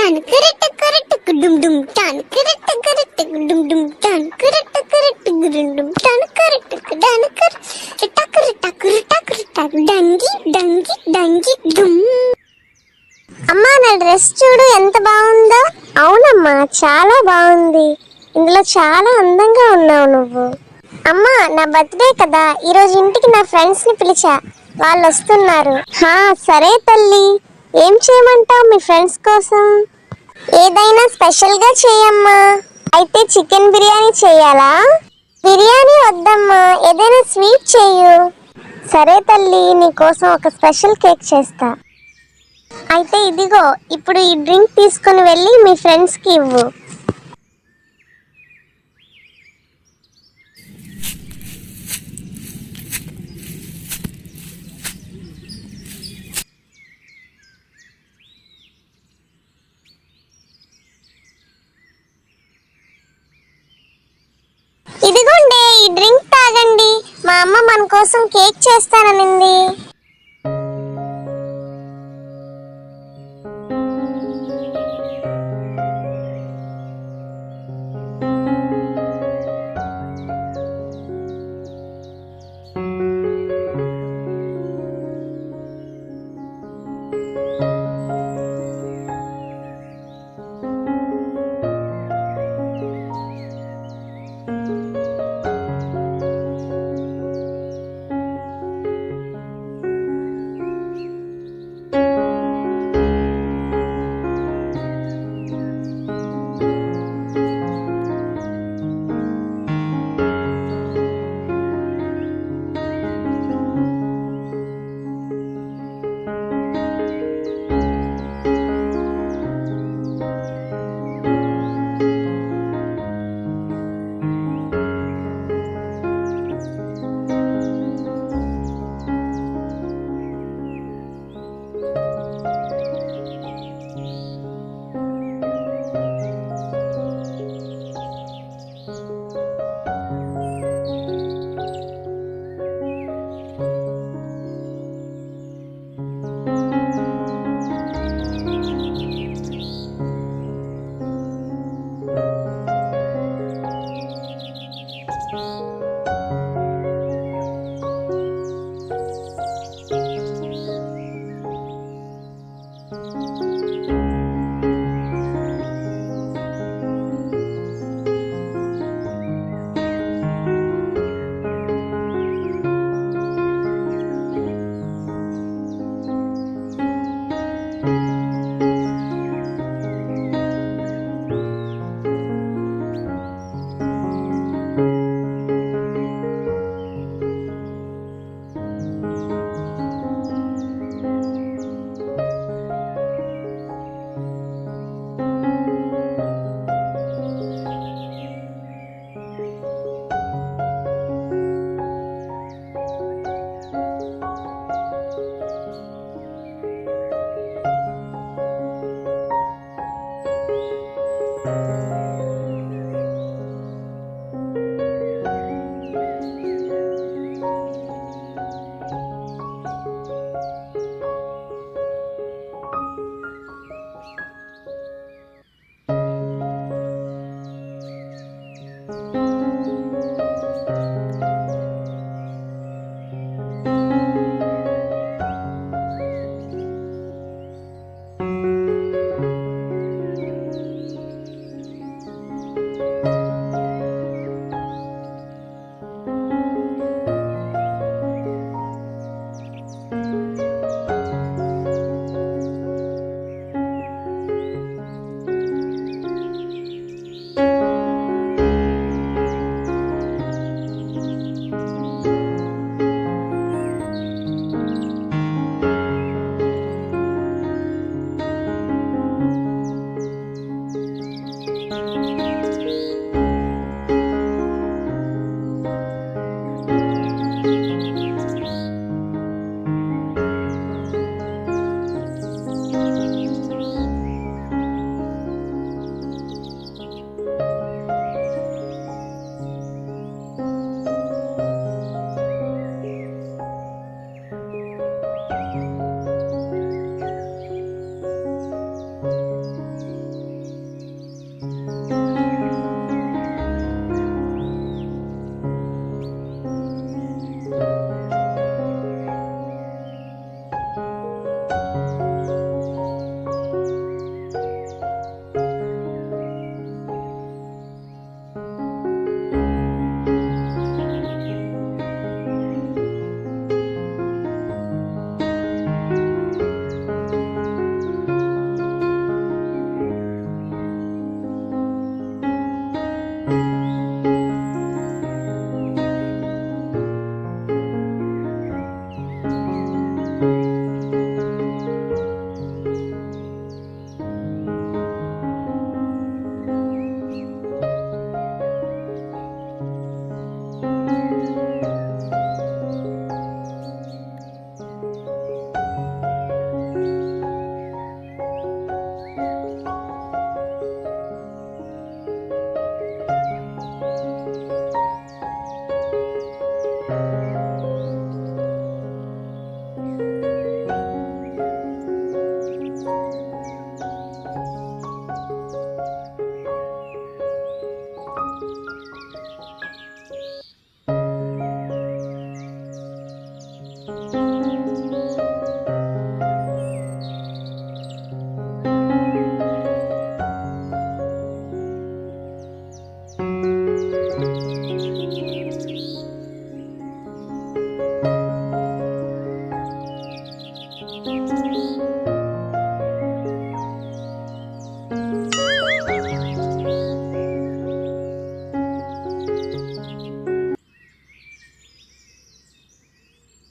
టన్ correct correct డుమ్ డుమ్ టన్ కరెక్ట్ కరెక్ట్ డుమ్ డుమ్ టన్ కరెక్ట్ కరెక్ట్ డుమ్ డుమ్ టన్ కరెక్ట్ డన్ కరెక్ట్ టకర్ టకర్ టకర్ టక్ డంగి డంగి డంగి డుమ్. అమ్మా నా డ్రెస్ చూడు ఎంత బాగుందో. అవునమ్మా చాలా బాగుంది, ఇందులో చాలా అందంగా ఉన్నావు నువ్వు. అమ్మా నా బర్త్డే కదా, ఈరోజు ఇంటికి నా ఫ్రెండ్స్ ని పిలిచా, వాళ్ళు వస్తున్నారు. సరే తల్లి, ఏం చేయమంటావు మీ ఫ్రెండ్స్ కోసం? ఏదైనా స్పెషల్ గా చేయమ్మా. అయితే చికెన్ బిర్యానీ చేయాలా? బిర్యానీ వద్దమ్మా, ఏదైనా స్వీట్ చేయు. సరే తల్లి, నీ కోసం ఒక స్పెషల్ కేక్ చేస్తా. అయితే ఇదిగో, ఇప్పుడు ఈ డ్రింక్ తీసుకుని వెళ్ళి మీ ఫ్రెండ్స్ కి ఇవ్వు. ఇదిగోండి, ఈ డ్రింక్ తాగండి. మా అమ్మ మన కోసం కేక్ చేస్తాననింది.